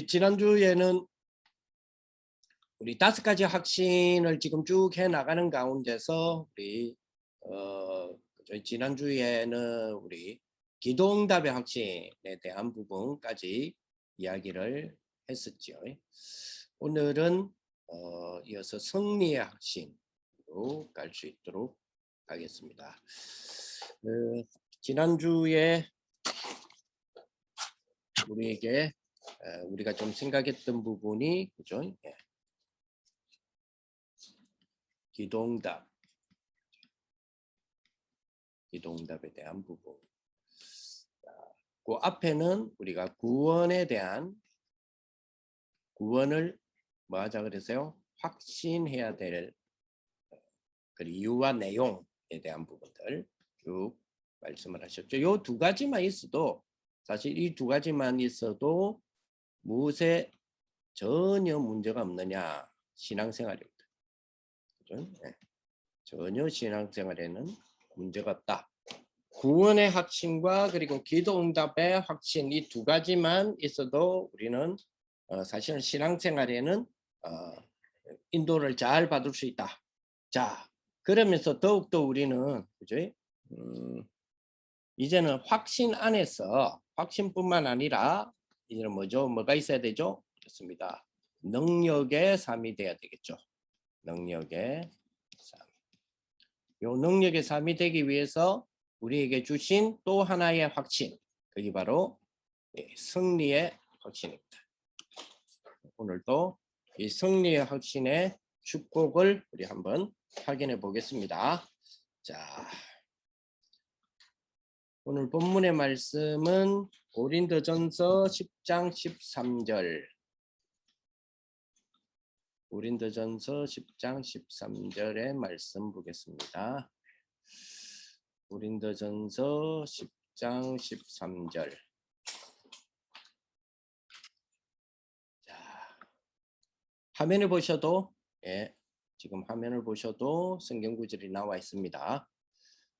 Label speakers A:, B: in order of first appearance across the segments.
A: 우리 지난주에는 우리 5가지 확신을 지금 쭉 해 나가는 가운데서 우리 저희 지난주에는 우리 기도응답의 확신에 대한 부분까지 이야기를 했었죠. 오늘은 이어서 승리의 확신으로 갈 수 있도록 하겠습니다. 지난주에 우리에게 우리가 좀 생각했던 부분이 그죠? 기도응답, 기도응답에 대한 부분. 그 앞에는 우리가 구원에 대한 구원을 뭐 하자 그랬어요? 확신해야 될 그 이유와 내용에 대한 부분들 쭉 말씀을 하셨죠. 요 두 가지만 있어도 사실 이 두 가지만 있어도 무엇에 전혀 문제가 없느냐 신앙생활입니다. 그죠? 네. 전혀 신앙생활에는 문제가 없다. 구원의 확신과 그리고 기도응답의 확신 이 두 가지만 있어도 우리는 사실은 신앙생활에는 인도를 잘 받을 수 있다. 자, 그러면서 더욱더 우리는 그죠? 이제는 확신 안에서 확신뿐만 아니라 이제는 뭐죠? 뭐가 있어야 되죠? 그렇습니다. 능력의 삶이 돼야 되겠죠. 능력의 삶. 요 능력의 삶이 되기 위해서 우리에게 주신 또 하나의 확신, 그게 바로 승리의 확신입니다. 오늘도 이 승리의 확신의 축복을 우리 한번 확인해 보겠습니다. 자, 오늘 본문의 말씀은 고린도전서 10장 13절. 고린도전서 10장 13절의 말씀 보겠습니다. 고린도전서 10장 13절. 자, 화면을 보셔도 지금 화면을 보셔도 성경 구절이 나와 있습니다.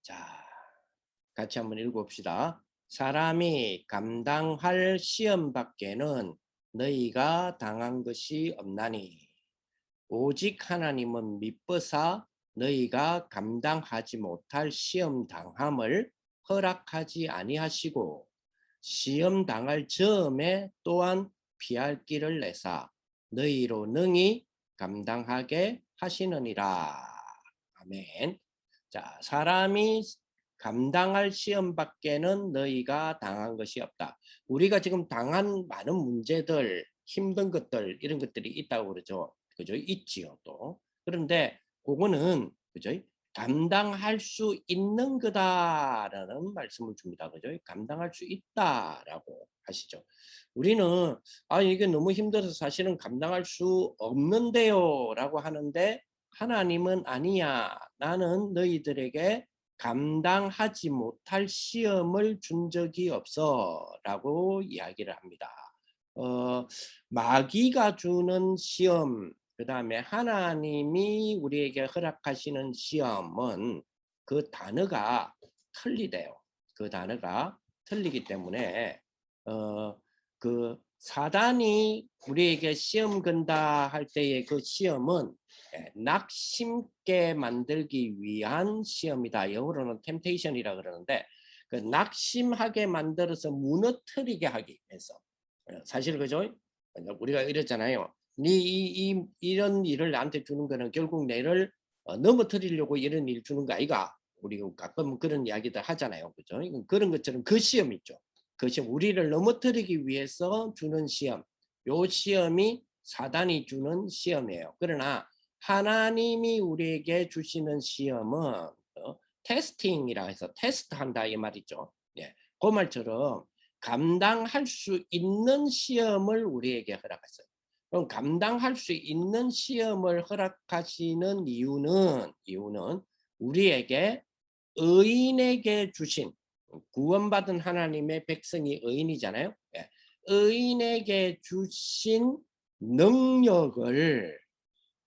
A: 자, 같이 한번 읽어봅시다. 사람이 감당할 시험 밖에는 너희가 당한 것이 없나니 오직 하나님은 미쁘사 너희가 감당하지 못할 시험 당함을 허락하지 아니하시고 시험 당할 즈음에 또한 피할 길을 내사 너희로 능히 감당하게 하시느니라. 아멘. 자, 사람이 감당할 시험 밖에는 너희가 당한 것이 없다. 우리가 지금 당한 많은 문제들, 힘든 것들 이런 것들이 있다고 그러죠. 그죠? 있지요 또. 그런데 그거는 그죠? 감당할 수 있는 거다라는 말씀을 줍니다. 그죠? 감당할 수 있다라고 하시죠. 우리는 이게 너무 힘들어서 사실은 감당할 수 없는데요라고 하는데 하나님은 아니야. 나는 너희들에게 감당하지 못할 시험을 준 적이 없어라고 이야기를 합니다. 마귀가 주는 시험, 그 다음에 하나님이 우리에게 허락하시는 시험은 그 단어가 틀리대요. 그 단어가 틀리기 때문에 그 사단이 우리에게 시험 건다 할 때의 그 시험은 낙심게 만들기 위한 시험이다. 영어로는 템테이션이라 그러는데 그 낙심하게 만들어서 무너뜨리게 하기 위해서 사실 그죠? 우리가 이랬잖아요. 이런 일을 나한테 주는 거는 결국 내를 넘어뜨리려고 이런 일 주는 거 아이가? 우리가 가끔 그런 이야기들 하잖아요. 그죠? 그런 것처럼 그 시험 있죠. 그 시험, 우리를 넘어뜨리기 위해서 주는 시험. 요 시험이 사단이 주는 시험이에요. 그러나 하나님이 우리에게 주시는 시험은 테스팅이라 해서 테스트한다 이 말이죠. 예, 그 말처럼 감당할 수 있는 시험을 우리에게 허락했어요. 그럼 감당할 수 있는 시험을 허락하시는 이유는 우리에게 의인에게 주신 구원받은 하나님의 백성이 의인이잖아요. 예. 의인에게 주신 능력을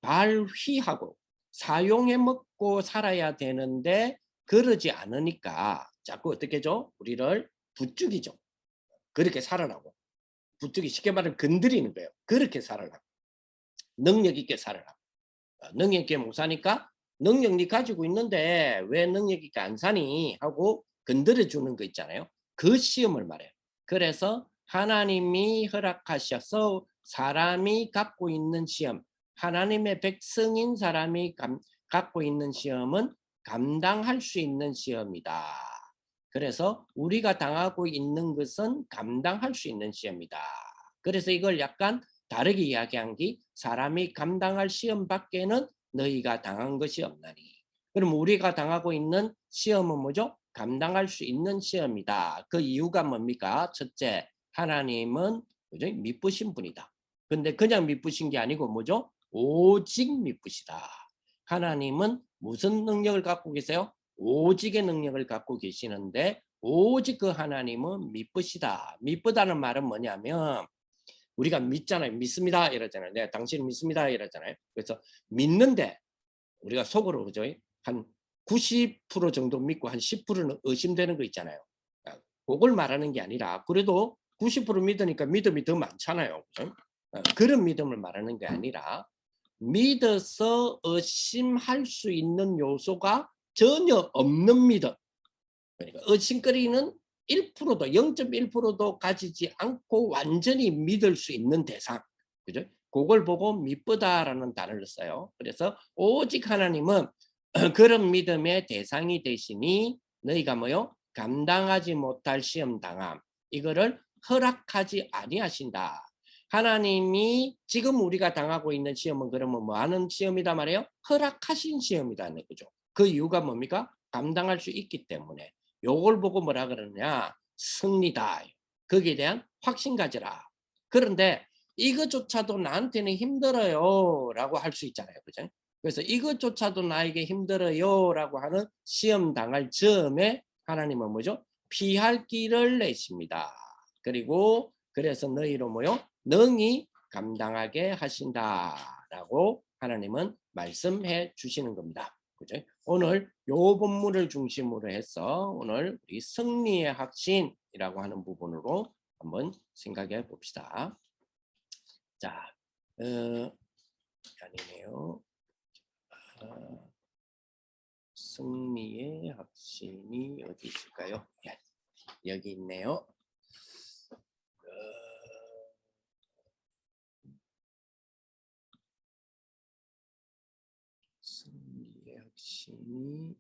A: 발휘하고 사용해 먹고 살아야 되는데 그러지 않으니까 자꾸 어떻게 죠? 우리를 부추기죠. 그렇게 살아나고. 부추기 쉽게 말하면 건드리는 거예요. 그렇게 살아라. 능력 있게 살아라. 능력 있게 못 사니까 능력 니 가지고 있는데 왜 능력 있게 안 사니? 하고 건드려 주는 거 있잖아요. 그 시험을 말해요. 그래서 하나님이 허락하셔서 사람이 갖고 있는 시험, 하나님의 백성인 사람이 갖고 있는 시험은 감당할 수 있는 시험이다. 그래서 우리가 당하고 있는 것은 감당할 수 있는 시험이다. 그래서 이걸 약간 다르게 이야기한 게 사람이 감당할 시험 밖에는 너희가 당한 것이 없나니. 그럼 우리가 당하고 있는 시험은 뭐죠? 감당할 수 있는 시험이다. 그 이유가 뭡니까? 첫째, 하나님은 뭐죠? 미쁘신 분이다. 근데 그냥 미쁘신 게 아니고 뭐죠? 오직 미쁘시다. 하나님은 무슨 능력을 갖고 계세요? 오직의 능력을 갖고 계시는데 오직 그 하나님은 미쁘시다. 미쁘다는 말은 뭐냐면 우리가 믿잖아요. 믿습니다 이러잖아요. 네, 당신을 믿습니다 이러잖아요. 그래서 믿는데 우리가 속으로 그죠? 한 90% 정도 믿고 한 10%는 의심되는 거 있잖아요. 그걸 말하는 게 아니라 그래도 90% 믿으니까 믿음이 더 많잖아요. 그죠? 그런 믿음을 말하는 게 아니라 믿어서 의심할 수 있는 요소가 전혀 없는 믿음. 그러니까 의심거리는 1%도 0.1%도 가지지 않고 완전히 믿을 수 있는 대상. 그죠? 그걸 보고 미쁘다라는 단어를 써요. 그래서 오직 하나님은 그런 믿음의 대상이 되시니 너희가 뭐요? 감당하지 못할 시험 당함. 이거를 허락하지 아니하신다. 하나님이 지금 우리가 당하고 있는 시험은 그러면 뭐 하는 시험이다 말이에요? 허락하신 시험이다는 거죠. 그 이유가 뭡니까? 감당할 수 있기 때문에. 요걸 보고 뭐라 그러느냐? 승리다. 거기에 대한 확신 가져라. 그런데 이것조차도 나한테는 힘들어요 라고 할 수 있잖아요. 그죠? 그래서 이것조차도 나에게 힘들어요 라고 하는 시험 당할 즈음에 하나님은 뭐죠? 피할 길을 내십니다. 그리고 그래서 너희로 뭐요? 능히 감당하게 하신다라고 하나님은 말씀해 주시는 겁니다. 그죠? 오늘 요 본문을 중심으로 해서 오늘 우리 승리의 확신이라고 하는 부분으로 한번 생각해 봅시다. 자, 아니네요. 승리의 확신이 어디 있을까요? 예, 여기 있네요. 승리의 확신이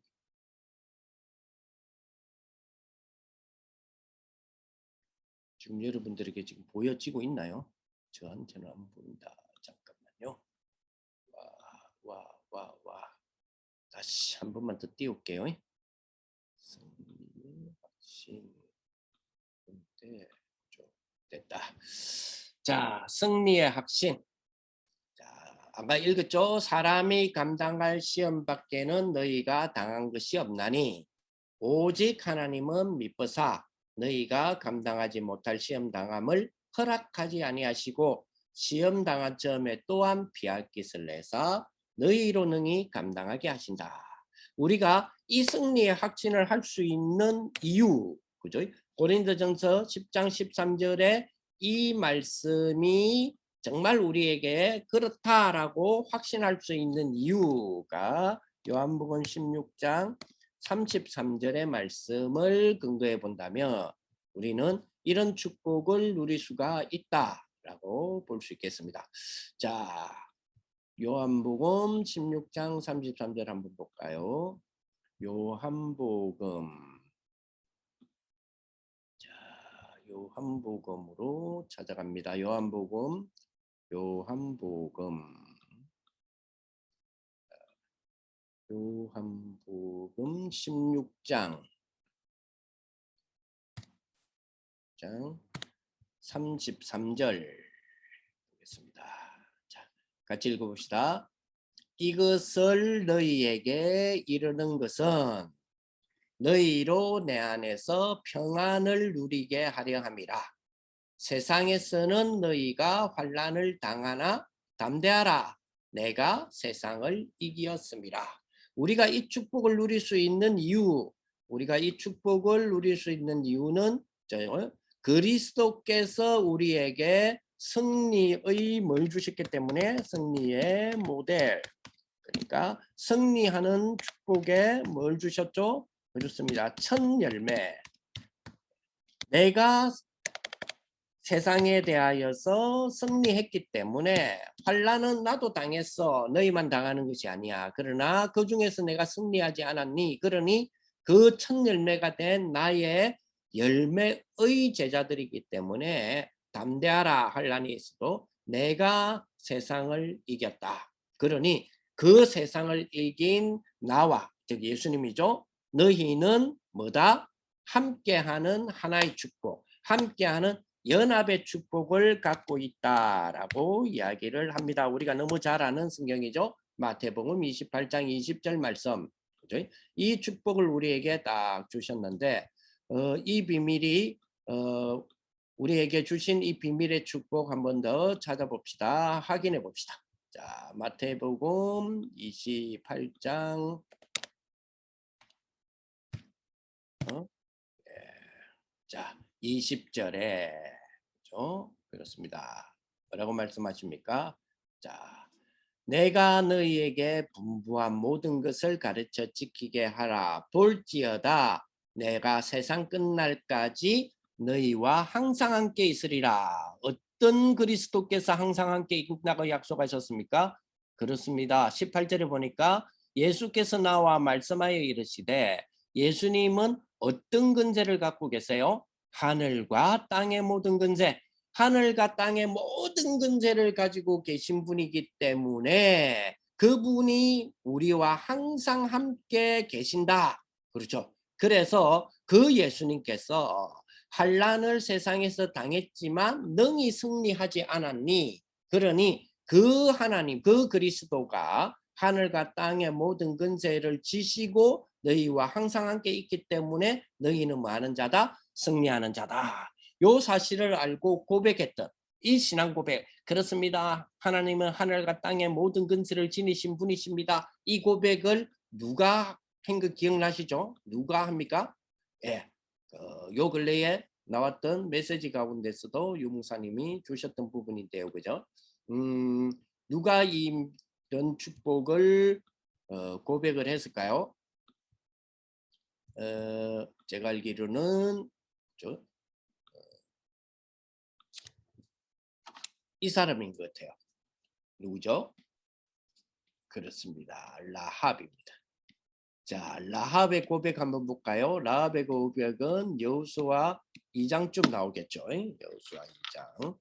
A: 지금 여러분들에게 지금 보여지고 있나요? 저한테는 안 보인다. 잠깐만요. 와. 다시 한 번만 더 띄울게요. 승리의 확신. 됐다. 자, 승리의 확신. 자, 아까 읽었죠? 사람이 감당할 시험 밖에는 너희가 당한 것이 없나니 오직 하나님은 미쁘사 너희가 감당하지 못할 시험 당함을 허락하지 아니하시고 시험 당한 점에 또한 피할 깃을 내서 너희로 능히 감당하게 하신다. 우리가 이 승리의 확신을 할 수 있는 이유, 그죠? 고린도전서 10장 13절에 이 말씀이 정말 우리에게 그렇다라고 확신할 수 있는 이유가 요한복음 16장 33절의 말씀을 근거해 본다면 우리는 이런 축복을 누릴 수가 있다라고 볼 수 있겠습니다. 자, 요한복음 16장 33절 한번 볼까요? 요한복음. 자, 요한복음으로 찾아갑니다. 요한복음 16장 33절 보겠습니다. 자, 같이 읽어봅시다. 이것을 너희에게 이르는 것은 너희로 내 안에서 평안을 누리게 하려 함이라. 세상에서는 너희가 환난을 당하나 담대하라. 내가 세상을 이기었음이라. 우리가 이 축복을 누릴 수 있는 이유, 우리가 이 축복을 누릴 수 있는 이유는 그리스도께서 우리에게 승리의 뭘 주셨기 때문에 승리의 모델. 그러니까 승리하는 축복에 뭘 주셨죠? 그렇습니다. 첫 열매. 내가 세상에 대하여서 승리했기 때문에 환난은 나도 당했어. 너희만 당하는 것이 아니야. 그러나 그 중에서 내가 승리하지 않았니? 그러니 그 첫 열매가 된 나의 열매의 제자들이기 때문에 담대하라. 환난이 있어도 내가 세상을 이겼다. 그러니 그 세상을 이긴 나와, 즉 예수님이죠. 너희는 뭐다? 함께하는 하나의 축복, 함께하는 연합의 축복을 갖고 있다라고 이야기를 합니다. 우리가 너무 잘 아는 성경이죠. 마태복음 28장 20절 말씀. 그죠? 이 축복을 우리에게 딱 주셨는데 이 비밀이 우리에게 주신 이 비밀의 축복 한 번 더 찾아봅시다. 확인해 봅시다. 자, 마태복음 28장 자, 20절에 그렇죠? 그렇습니다. 뭐라고 말씀하십니까? 자, 내가 너희에게 분부한 모든 것을 가르쳐 지키게 하라. 볼지어다 내가 세상 끝날까지 너희와 항상 함께 있으리라. 어떤 그리스도께서 항상 함께 있다고 약속하셨습니까? 그렇습니다. 18절에 보니까 예수께서 나와 말씀하여 이르시되, 예수님은 어떤 근세를 갖고 계세요? 하늘과 땅의 모든 근세. 하늘과 땅의 모든 근세를 가지고 계신 분이기 때문에 그분이 우리와 항상 함께 계신다. 그렇죠. 그래서 그 예수님께서 환난을 세상에서 당했지만 능히 승리하지 않았니? 그러니 그 하나님, 그 그리스도가 하늘과 땅의 모든 근세를 지시고 너희와 항상 함께 있기 때문에 너희는 뭐 하는 자다? 승리하는 자다. 요 사실을 알고 고백했던 이 신앙 고백. 그렇습니다. 하나님은 하늘과 땅의 모든 근세를 지니신 분이십니다. 이 고백을 누가 한 거 기억나시죠? 누가 합니까? 예. 요 근래에 나왔던 메시지 가운데서도 유목사님이 주셨던 부분인데요. 그죠? 누가 이런 축복을 고백을 했을까요? 제가 알기로는 이 사람인 것 같아요. 누구죠? 그렇습니다. 라합입니다. 자, 라합의 고백 한번 볼까요? 라합의 고백은 여호수아 2장쯤 나오겠죠. 여호수아 2장.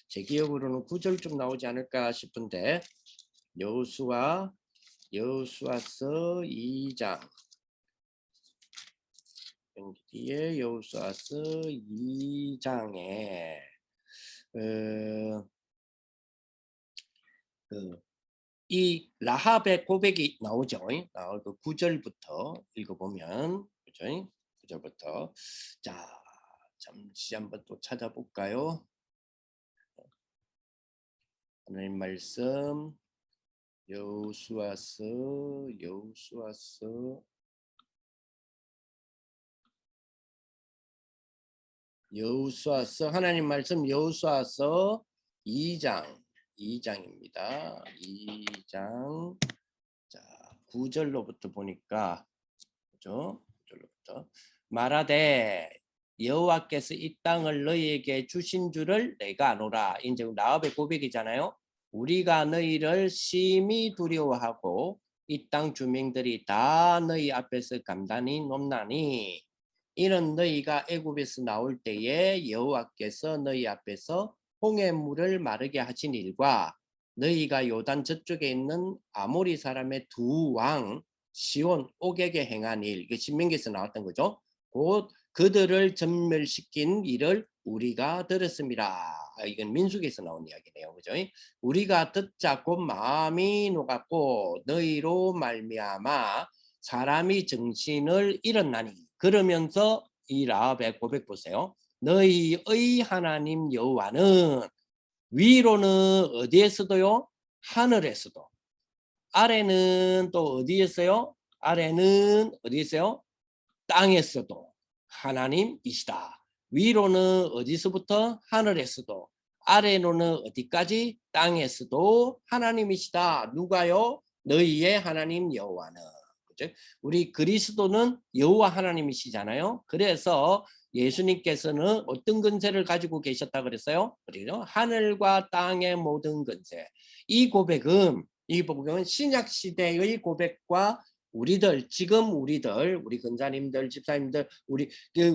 A: 제 기억으로는 9절쯤 나오지 않을까 싶은데 여호수아서 2장. 여기에 여호수아서 2장에 이 라합의 고백이 나오죠. 나오고 9절부터 읽어보면 그죠? 9절부터 자 잠시 한번 또 찾아볼까요? 하나님 말씀 여호수아서 하나님 말씀 여호수아서 2장입니다. 2장 자 9절로부터 보니까 그죠? 9절로부터 말하되 여호와께서 이 땅을 너희에게 주신 줄을 내가 아노라. 이제 라합의 고백이잖아요. 우리가 너희를 심히 두려워하고 이 땅 주민들이 다 너희 앞에서 간단히 높나니 이는 너희가 애굽에서 나올 때에 여호와께서 너희 앞에서 홍해물을 마르게 하신 일과 너희가 요단 저쪽에 있는 아모리 사람의 두 왕 시온 옥에게 행한 일, 이게 신명기에서 나왔던 거죠. 곧 그들을 전멸시킨 일을 우리가 들었습니다. 이건 민수기에서 나온 이야기네요. 그죠? 우리가 듣자 곧 마음이 녹았고 너희로 말미암아 사람이 정신을 잃었나니. 그러면서 이 라합의 고백 보세요. 너희의 하나님 여호와는 위로는 어디에서도요? 하늘에서도. 아래는 또 어디에서요? 아래는 어디에서요? 땅에서도 하나님이시다. 위로는 어디서부터? 하늘에서도. 아래로는 어디까지? 땅에서도 하나님이시다. 누가요? 너희의 하나님 여호와는. 그죠? 우리 그리스도는 여호와 하나님이시잖아요. 그래서 예수님께서는 어떤 근세를 가지고 계셨다 그랬어요? 그죠? 하늘과 땅의 모든 근세. 이 고백은 신약 시대의 고백과 우리들 지금 우리 근사님들 집사님들 우리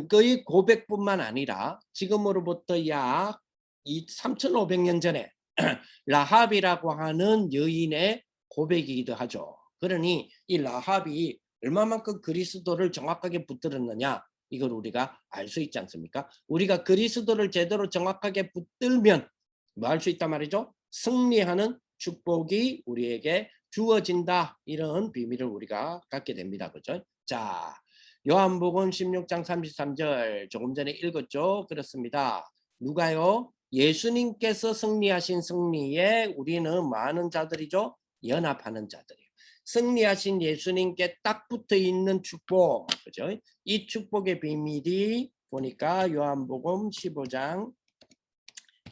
A: 그의 고백뿐만 아니라 지금으로부터 약 3,500년 전에 라합이라고 하는 여인의 고백이기도 하죠. 그러니 이 라합이 얼마만큼 그리스도를 정확하게 붙들었느냐 이걸 우리가 알 수 있지 않습니까? 우리가 그리스도를 제대로 정확하게 붙들면 뭐 할 수 있단 말이죠? 승리하는 축복이 우리에게 주어진다. 이런 비밀을 우리가 갖게 됩니다. 그죠? 자, 요한복음 16장 33절 조금 전에 읽었죠? 그렇습니다. 누가요? 예수님께서 승리하신 승리에 우리는 많은 자들이죠? 연합하는 자들이에요. 승리하신 예수님께 딱 붙어 있는 축복. 그죠? 이 축복의 비밀이 보니까 요한복음 15장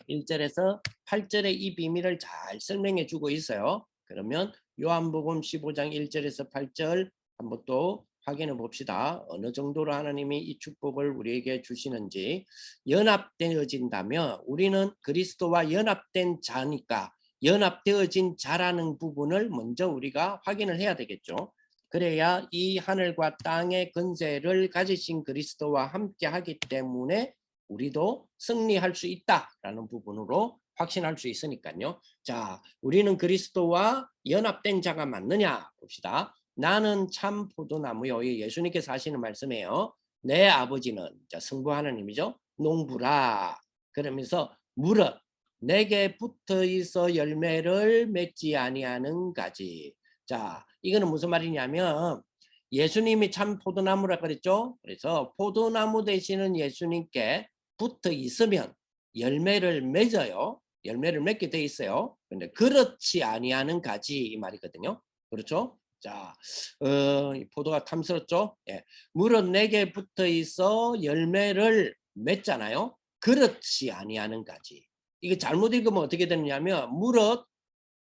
A: 1절에서 8절에 이 비밀을 잘 설명해 주고 있어요. 그러면 요한복음 15장 1절에서 8절 한번 또 확인해 봅시다. 어느 정도로 하나님이 이 축복을 우리에게 주시는지. 연합되어진다면 우리는 그리스도와 연합된 자니까 연합되어진 자라는 부분을 먼저 우리가 확인을 해야 되겠죠. 그래야 이 하늘과 땅의 근세를 가지신 그리스도와 함께 하기 때문에 우리도 승리할 수 있다라는 부분으로 확신할 수 있으니까요. 자, 우리는 그리스도와 연합된 자가 맞느냐 봅시다. 나는 참 포도나무요. 예수님께서 하시는 말씀이에요. 내 아버지는 성부 하나님이죠. 농부라. 그러면서 물어 내게 붙어 있어 열매를 맺지 아니하는 가지. 자, 이거는 무슨 말이냐면 예수님이 참 포도나무라 그랬죠. 그래서 포도나무 되시는 예수님께 붙어 있으면 열매를 맺어요. 열매를 맺게 돼 있어요. 근데 그렇지 아니하는 가지 이 말이거든요. 그렇죠? 자, 포도가 탐스럽죠? 예. 물은 내게 붙어 있어 열매를 맺잖아요. 그렇지 아니하는 가지. 이게 잘못 읽으면 어떻게 되느냐면 물은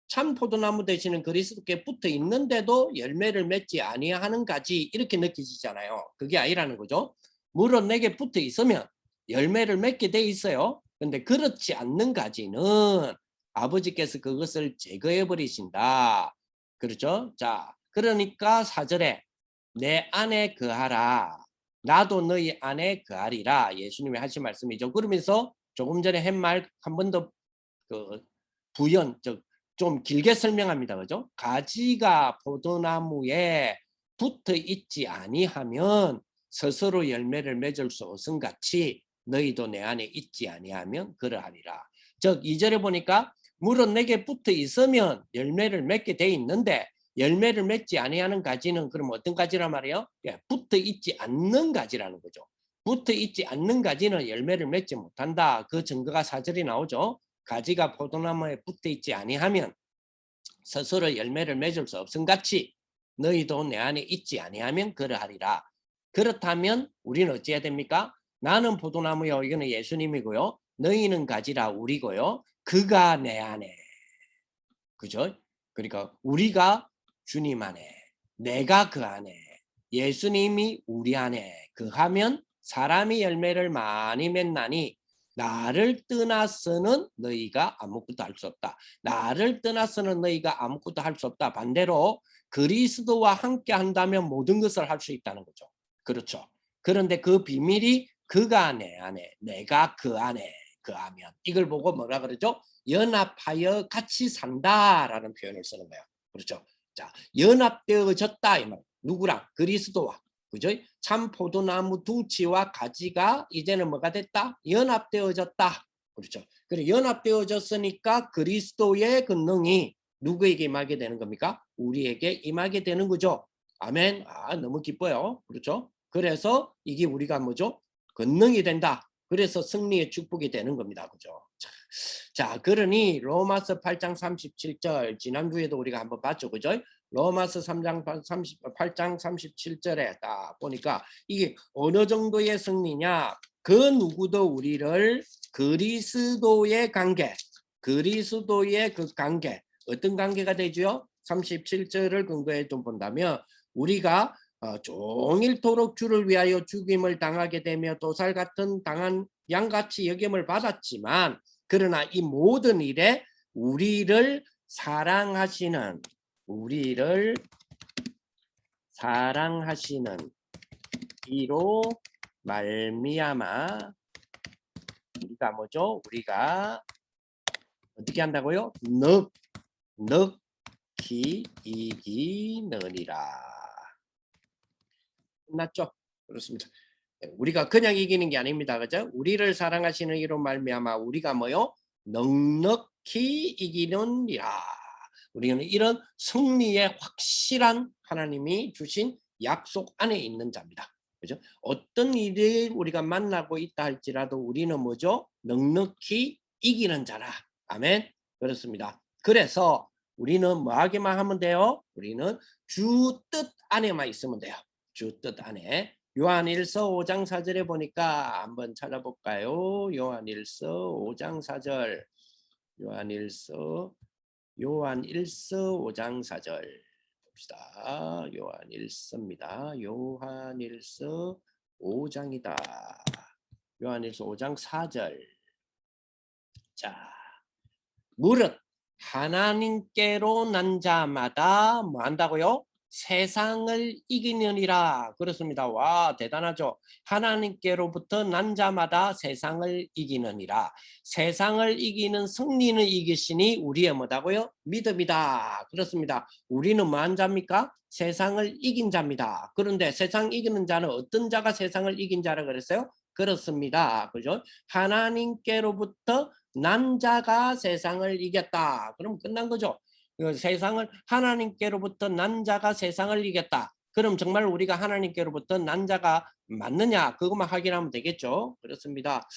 A: 참 포도나무 되시는 그리스도께 붙어 있는데도 열매를 맺지 아니하는 가지 이렇게 느껴지잖아요. 그게 아니라는 거죠. 물은 내게 붙어 있으면 열매를 맺게 돼 있어요. 근데 그렇지 않는 가지는 아버지께서 그것을 제거해 버리신다. 그렇죠? 자, 그러니까 4절에 내 안에 거하라. 나도 너희 안에 거하리라. 예수님이 하신 말씀이죠. 그러면서 조금 전에 한 말 한 번 더 그 부연 좀 길게 설명합니다. 그죠? 가지가 포도나무에 붙어 있지 아니하면 스스로 열매를 맺을 수 없음 같이 너희도 내 안에 있지 아니하면 그러하리라. 즉 2절에 보니까 물은 내게 붙어 있으면 열매를 맺게 돼 있는데 열매를 맺지 아니하는 가지는 그럼 어떤 가지란 말이에요? 예, 붙어 있지 않는 가지라는 거죠. 붙어 있지 않는 가지는 열매를 맺지 못한다. 그 증거가 4절이 나오죠. 가지가 포도나무에 붙어 있지 아니하면 스스로 열매를 맺을 수 없음 같이 너희도 내 안에 있지 아니하면 그러하리라. 그렇다면 우리는 어찌해야 됩니까? 나는 포도나무요. 이거는 예수님이고요. 너희는 가지라 우리고요. 그가 내 안에. 그죠? 그러니까 우리가 주님 안에, 내가 그 안에, 예수님이 우리 안에 그하면 사람이 열매를 많이 맺나니 나를 떠나서는 너희가 아무것도 할 수 없다. 나를 떠나서는 너희가 아무것도 할 수 없다. 반대로 그리스도와 함께 한다면 모든 것을 할 수 있다는 거죠. 그렇죠. 그런데 그 비밀이 그가 내 안에, 내가 그 안에 그하면 이걸 보고 뭐라 그러죠? 연합하여 같이 산다라는 표현을 쓰는 거예요. 그렇죠? 자, 연합되어졌다 이 말. 누구랑? 그리스도와. 그죠? 참 포도나무 둥치와 가지가 이제는 뭐가 됐다? 연합되어졌다. 그렇죠? 그래 연합되어졌으니까 그리스도의 권능이 누구에게 임하게 되는 겁니까? 우리에게 임하게 되는 거죠. 아멘. 아, 너무 기뻐요. 그렇죠? 그래서 이게 우리가 뭐죠? 권능이 된다. 그래서 승리의 축복이 되는 겁니다. 그죠? 자, 그러니 로마서 8장 37절 지난주에도 우리가 한번 봤죠. 그죠? 로마서 8장 37절에 딱 보니까 이게 어느 정도의 승리냐? 그 누구도 우리를 그리스도의 관계, 그리스도의 그 관계, 어떤 관계가 되죠? 37절을 근거해 좀 본다면 우리가 종일토록 주를 위하여 죽임을 당하게 되며 도살 같은 당한 양같이 여김을 받았지만 그러나 이 모든 일에 우리를 사랑하시는 이로 말미암아 우리가 뭐죠? 우리가 어떻게 한다고요? 넉히 이기느니라. 끝났죠? 그렇습니다. 우리가 그냥 이기는 게 아닙니다. 그죠? 우리를 사랑하시는 이로 말미암아 우리가 뭐요? 넉넉히 이기느니라. 우리는 이런 승리의 확실한 하나님이 주신 약속 안에 있는 자입니다. 그죠? 어떤 일을 우리가 만나고 있다 할지라도 우리는 뭐죠? 넉넉히 이기는 자라. 아멘. 그렇습니다. 그래서 우리는 뭐 하기만 하면 돼요? 우리는 주 뜻 안에만 있으면 돼요. 주 뜻 안에. 요한일서 5장 4절에 보니까 한번 찾아볼까요? 요한일서 5장 4절. 요한일서 5장 4절 봅시다. 요한일서입니다. 요한일서 5장이다. 요한일서 5장 4절. 자, 무릇 하나님께로 난 자마다 뭐 한다고요? 세상을 이기느니라. 그렇습니다. 와, 대단하죠. 하나님께로부터 난 자마다 세상을 이기느니라. 세상을 이기는 승리는 이기시니 우리의 뭐다고요? 믿음이다. 그렇습니다. 우리는 뭐한 자입니까? 세상을 이긴 자입니다. 그런데 세상 이기는 자는 어떤 자가 세상을 이긴 자라 그랬어요? 그렇습니다. 그죠? 하나님께로부터 난 자가 세상을 이겼다. 그럼 끝난 거죠. 세상을 하나님께로부터 난 자가 세상을 이겼다. 그럼 정말 우리가 하나님께로부터 난 자가 맞느냐? 그것만 확인하면 되겠죠. 그렇습니다.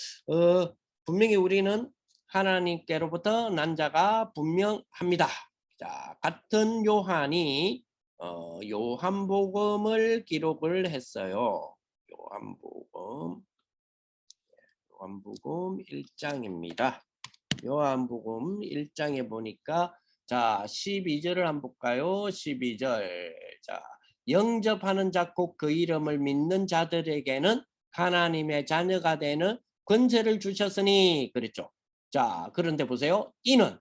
A: 분명히 우리는 하나님께로부터 난 자가 분명합니다. 자, 같은 요한이 요한복음을 기록을 했어요. 요한복음 1장입니다. 요한복음 1장에 보니까 자 12절을 한번 볼까요? 12절. 자, 영접하는 자 곧 그 이름을 믿는 자들에게는 하나님의 자녀가 되는 권세를 주셨으니 그랬죠. 자, 그런데 보세요. 이는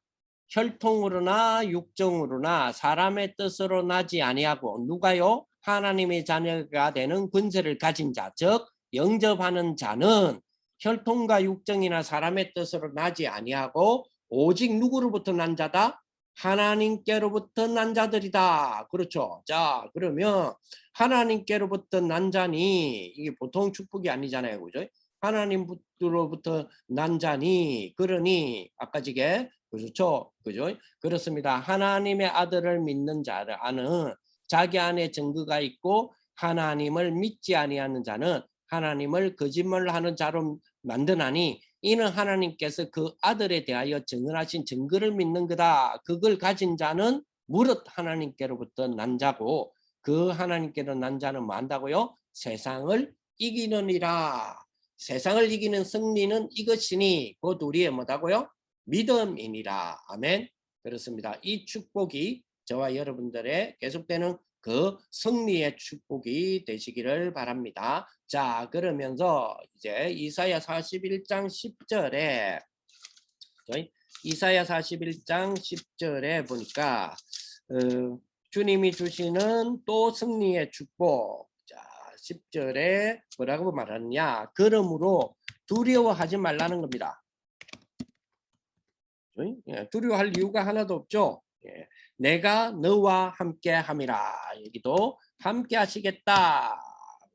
A: 혈통으로나 육정으로나 사람의 뜻으로 나지 아니하고 누가요? 하나님의 자녀가 되는 권세를 가진 자, 즉 영접하는 자는 혈통과 육정이나 사람의 뜻으로 나지 아니하고 오직 누구로부터 난 자다? 하나님께로부터 난 자들이다. 그렇죠. 자, 그러면 하나님께로부터 난 자니 이게 보통 축복이 아니잖아요. 그죠? 하나님으로부터 난 자니 그러니 아까 지게 그렇죠. 그죠? 그렇습니다. 하나님의 아들을 믿는 자를 아는 자기 안에 증거가 있고 하나님을 믿지 아니하는 자는 하나님을 거짓말하는 자로 만드나니 이는 하나님께서 그 아들에 대하여 증언하신 증거를 믿는 거다. 그걸 가진 자는 무릇 하나님께로부터 난 자고 그 하나님께로 난 자는 뭐 한다고요? 세상을 이기느니라. 세상을 이기는 승리는 이것이니 곧 우리의 뭐다고요? 믿음이니라. 아멘. 그렇습니다. 이 축복이 저와 여러분들의 계속되는 그 승리의 축복이 되시기를 바랍니다. 자, 그러면서 이제 이사야 41장 10절에 이사야 41장 10절에 보니까 주님이 주시는 또 승리의 축복. 자, 10절에 뭐라고 말하느냐? 그러므로 두려워하지 말라는 겁니다. 두려워할 이유가 하나도 없죠. 내가 너와 함께 함이라. 여기도 함께 하시겠다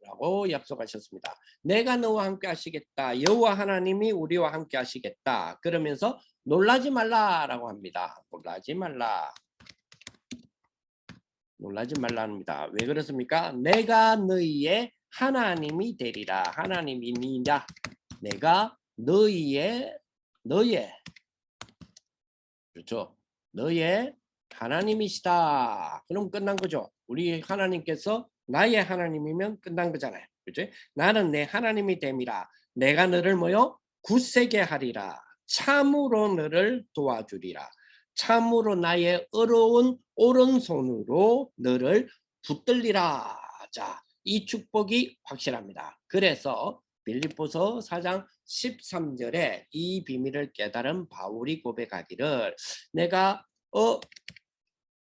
A: 라고 약속하셨습니다. 내가 너와 함께 하시겠다. 여호와 하나님이 우리와 함께 하시겠다. 그러면서 놀라지 말라라고 합니다. 놀라지 말라. 놀라지 말라입니다. 왜 그렇습니까? 내가 너희의 하나님이 되리라. 하나님이니라. 내가 너의 그렇죠. 너의 하나님이시다. 그럼 끝난 거죠. 우리 하나님께서 나의 하나님이면 끝난 거잖아요. 그렇죠? 나는 내 하나님이 됨이라. 내가 너를 뭐요? 굳세게 하리라. 참으로 너를 도와주리라. 참으로 나의 어려운 오른손으로 너를 붙들리라. 자, 이 축복이 확실합니다. 그래서 빌립보서 4장 13절에 이 비밀을 깨달은 바울이 고백하기를 내가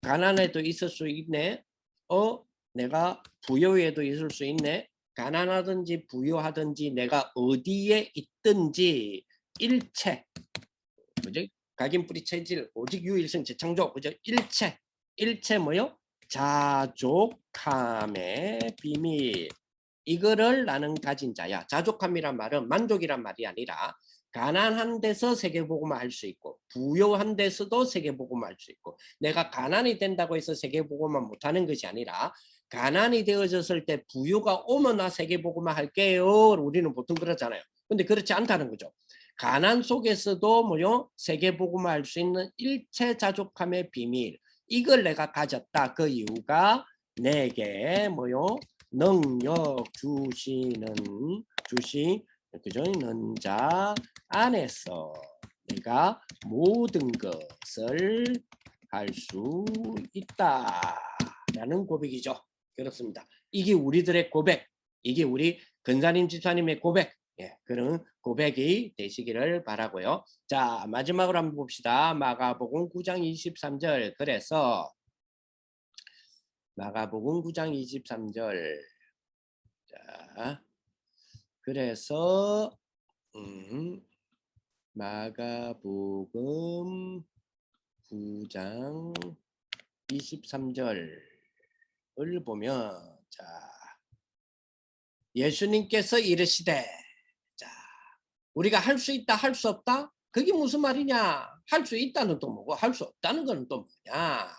A: 가난해도 있을 수 있네. 내가 부여에도 있을 수 있네. 가난하든지 부유하든지 내가 어디에 있든지 일체, 그죠? 각인 뿌리 체질 오직 유일성 재창조, 그죠? 일체 뭐요? 자족함의 비밀. 이거를 나는 가진 자야. 자족함이란 말은 만족이란 말이 아니라 가난한 데서 세계복음화 할 수 있고 부유한 데서도 세계복음화 할 수 있고 내가 가난이 된다고 해서 세계복음화 못하는 것이 아니라 가난이 되어졌을 때 부유가 오면 나 세계복음화 할게요. 우리는 보통 그러잖아요. 근데 그렇지 않다는 거죠. 가난 속에서도 뭐요? 세계복음화 할 수 있는 일체 자족함의 비밀. 이걸 내가 가졌다. 그 이유가 내게 뭐요? 능력 주시는 자 안에서 내가 모든 것을 할 수 있다라는 고백이죠. 그렇습니다. 이게 우리들의 고백, 이게 우리 근사님 집사님의 고백, 그런 고백이 되시기를 바라고요. 자, 마지막으로 한번 봅시다. 마가복음 9장 23절. 그래서 마가복음 9장 23절. 자, 그래서 마가복음 9장 23절을 보면 자, 예수님께서 이르시되 자, 우리가 할 수 있다 할 수 없다? 그게 무슨 말이냐? 할 수 있다는 또 뭐고 할 수 없다는 건 또 뭐냐?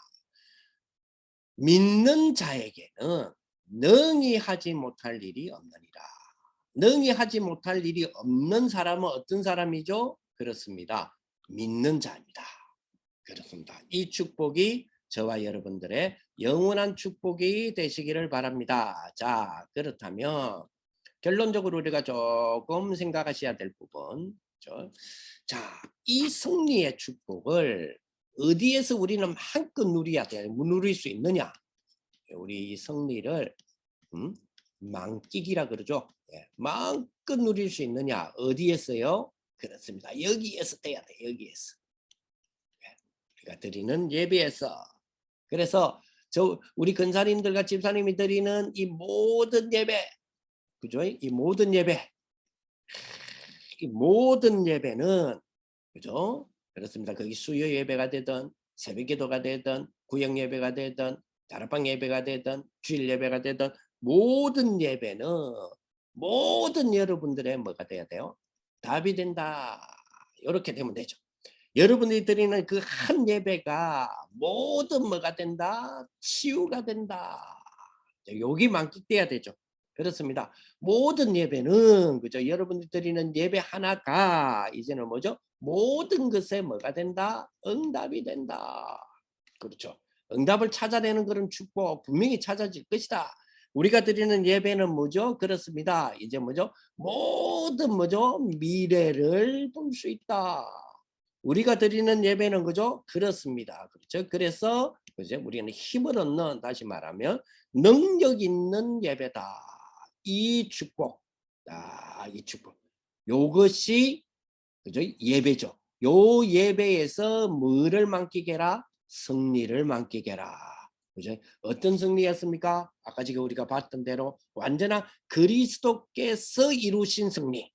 A: 믿는 자에게는 능히 하지 못할 일이 없느니라. 능히 하지 못할 일이 없는 사람은 어떤 사람이죠? 그렇습니다. 믿는 자입니다. 그렇습니다. 이 축복이 저와 여러분들의 영원한 축복이 되시기를 바랍니다. 자, 그렇다면 결론적으로 우리가 조금 생각하셔야 될 부분. 자, 이 승리의 축복을 어디에서 우리는 한껏 누릴 수 있느냐? 우리 이 승리를 만끽이라 그러죠. 마음껏 누릴 수 있느냐? 어디에서요? 그렇습니다. 여기에서 돼야 돼. 여기에서. 우리가 드리는 예배에서. 그래서 우리 근사님들과 집사님이 드리는 이 모든 예배, 그죠? 이 모든 예배는 그죠? 그렇습니다. 거기 수요 예배가 되든 새벽기도가 되든 구역 예배가 되든 다락방 예배가 되든 주일 예배가 되든 모든 예배는 모든 여러분들의 뭐가 돼야 돼요? 답이 된다. 이렇게 되면 되죠. 여러분들이 드리는 그 한 예배가 모든 뭐가 된다? 치유가 된다. 여기 만끽돼야 되죠. 그렇습니다. 모든 예배는 그죠? 여러분들이 드리는 예배 하나가 이제는 뭐죠? 모든 것에 뭐가 된다? 응답이 된다. 그렇죠. 응답을 찾아내는 그런 축복 분명히 찾아질 것이다. 우리가 드리는 예배는 뭐죠? 그렇습니다. 이제 뭐죠? 모든 뭐죠? 미래를 볼 수 있다. 우리가 드리는 예배는 그죠? 그렇습니다. 그렇죠. 그래서 그죠? 우리는 힘을 얻는, 다시 말하면 능력 있는 예배다. 이 축복, 이 축복. 요것이 그죠? 예배죠. 요 예배에서 뭐를 만끽해라? 승리를 만끽해라. 그죠? 어떤 승리였습니까? 아까 지금 우리가 봤던 대로 완전한 그리스도께서 이루신 승리.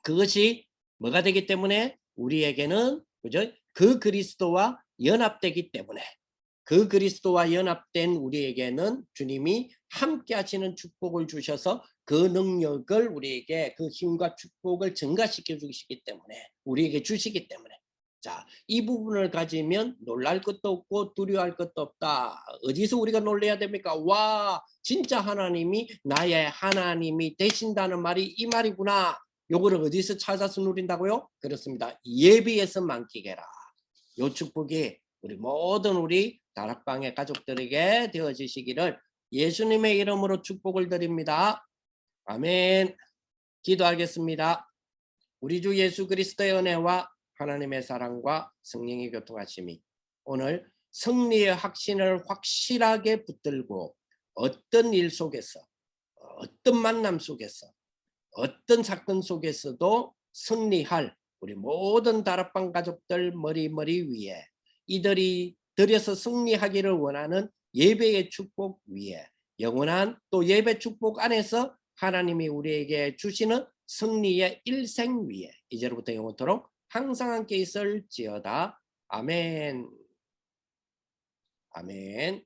A: 그것이 뭐가 되기 때문에 우리에게는 그죠? 그 그리스도와 연합되기 때문에 그 그리스도와 연합된 우리에게는 주님이 함께 하시는 축복을 주셔서 그 능력을 우리에게 그 힘과 축복을 증가시켜 주시기 때문에 우리에게 주시기 때문에 자, 이 부분을 가지면 놀랄 것도 없고 두려워할 것도 없다. 어디서 우리가 놀라야 됩니까? 와, 진짜 하나님이 나의 하나님이 되신다는 말이 이 말이구나. 요거를 어디서 찾아서 누린다고요? 그렇습니다. 예배에서 만끽해라. 요 축복이 우리 모든 우리 다락방의 가족들에게 되어지시기를 예수님의 이름으로 축복을 드립니다. 아멘. 기도하겠습니다. 우리 주 예수 그리스도의 은혜와 하나님의 사랑과 성령의 교통하심이 오늘 승리의 확신을 확실하게 붙들고 어떤 일 속에서, 어떤 만남 속에서, 어떤 사건 속에서도 승리할 우리 모든 다락방 가족들 머리 위에 이들이 들여서 승리하기를 원하는 예배의 축복 위에 영원한 또 예배 축복 안에서 하나님이 우리에게 주시는 승리의 일생 위에 이제로부터 영원토록 항상 함께 있을지어다. 아멘. 아멘.